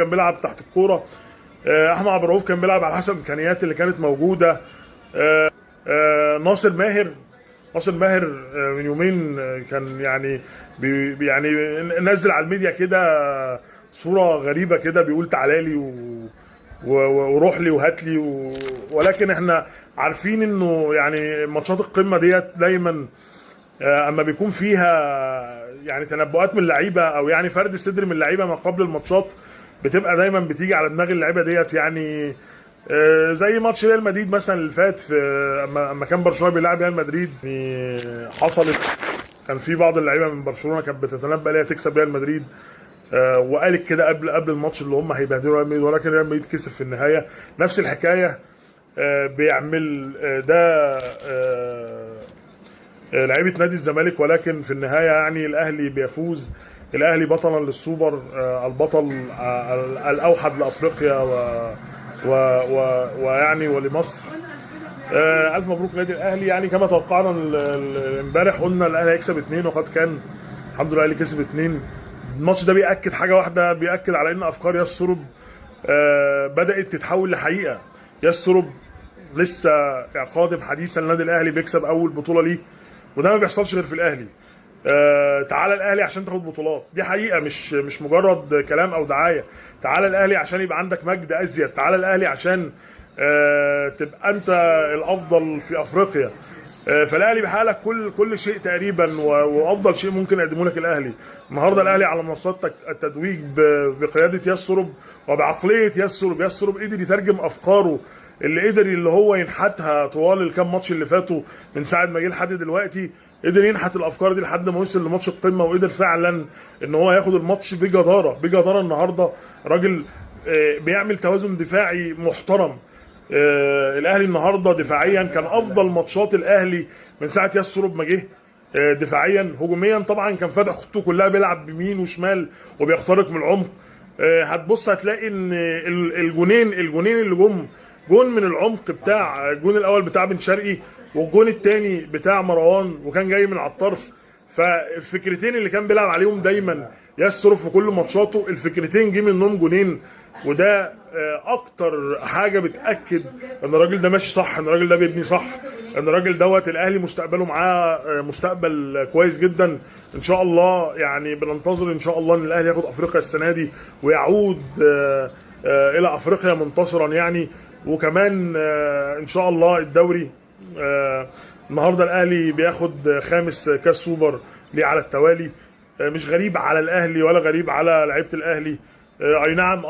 كان بيلعب تحت الكوره، احمد عبد الرؤوف كان بيلعب على حسب الامكانيات اللي كانت موجوده. ناصر ماهر، من يومين كان يعني يعني نزل على الميديا كده صوره غريبه كده، بيقول تعالى لي وروح لي وهات لي ولكن احنا عارفين انه يعني ماتشات القمه ديت دايما اما بيكون فيها يعني تنبؤات من اللعيبه او يعني فرد صدر من اللعيبه ما قبل الماتشات، بتبقى دايما بتيجي على دماغ اللعيبه ديت. يعني زي ماتش ريال مدريد مثلا اللي فات، في اما كان برشلونه بيلعب ريال مدريد، يعني حصلت كان في بعض اللعيبه من برشلونه كانت بتتنبأ ليها تكسب ريال مدريد، وقالت كده قبل الماتش اللي هم هيبهدلوا ريال مدريد، ولكن ريال مدريد كسب في النهايه. نفس الحكايه بيعمل ده لعيبه نادي الزمالك، ولكن في النهايه يعني الاهلي بيفوز. الاهلي بطلا للسوبر، البطل الاوحد لافريقيا ويعني ولمصر. الف مبروك نادي الاهلي. يعني كما توقعنا امبارح قلنا الاهلي هيكسب 2 وقد كان، الحمد لله الاهلي كسب 2. الماتش ده بيأكد حاجه واحده، بيأكد على ان افكار ياس سورب بدأت تتحول لحقيقه. ياس سورب لسه قادم حديثا للنادي الاهلي، بيكسب اول بطوله ليه، وده ما بيحصلش غير في الاهلي. تعالى الاهلي عشان تاخد بطولات، دي حقيقه مش مجرد كلام او دعايه. تعالى الاهلي عشان يبقى عندك مجد ازيد، تعالى الاهلي عشان تبقى انت الافضل في افريقيا. فالاهلي بيحقق لك كل شيء تقريبا، وافضل شيء ممكن يقدمه لك الاهلي. النهارده الاهلي على منصات التتويج بقياده ياس سورب وبعقليه ياس سورب. ياس سورب قدر يترجم افكاره اللي هو ينحتها طوال الكام ماتش اللي فاتوا من ساعه ما جه لحد دلوقتي، قدر ينحت الافكار دي لحد ما وصل لماتش القمه، وقدر فعلا ان هو ياخد الماتش بجداره. النهارده راجل بيعمل توازن دفاعي محترم. الاهلي النهارده دفاعيا كان افضل ماتشات الاهلي من ساعه ياس سورب ما جه. دفاعيا، هجوميا طبعا كان فاتح خطوطه كلها، بيلعب بيمين وشمال وبيخترق من العمق. هتبص هتلاقي ان الجونين اللي جون من العمق، بتاع الجون الاول بتاع بن شرقي، والجون الثاني بتاع مروان وكان جاي من على الطرف. فالفكرتين اللي كان بيلعب عليهم دايما ياس سورب في كل ماتشاته، الفكرتين جه منهم جونين، وده اكتر حاجه بتاكد ان الراجل ده ماشي صح، ان الراجل ده بيبني صح، ان الراجل دوت الاهلي مستقبله معاه مستقبل كويس جدا ان شاء الله. يعني بننتظر ان شاء الله ان الاهلي ياخد افريقيا السنه دي ويعود الى افريقيا منتصرا يعني. وكمان ان شاء الله الدوري، النهارده الاهلي بياخد 5 كاس سوبر ليه على التوالي. مش غريب على الاهلي ولا غريب على لعيبه الاهلي. اي نعم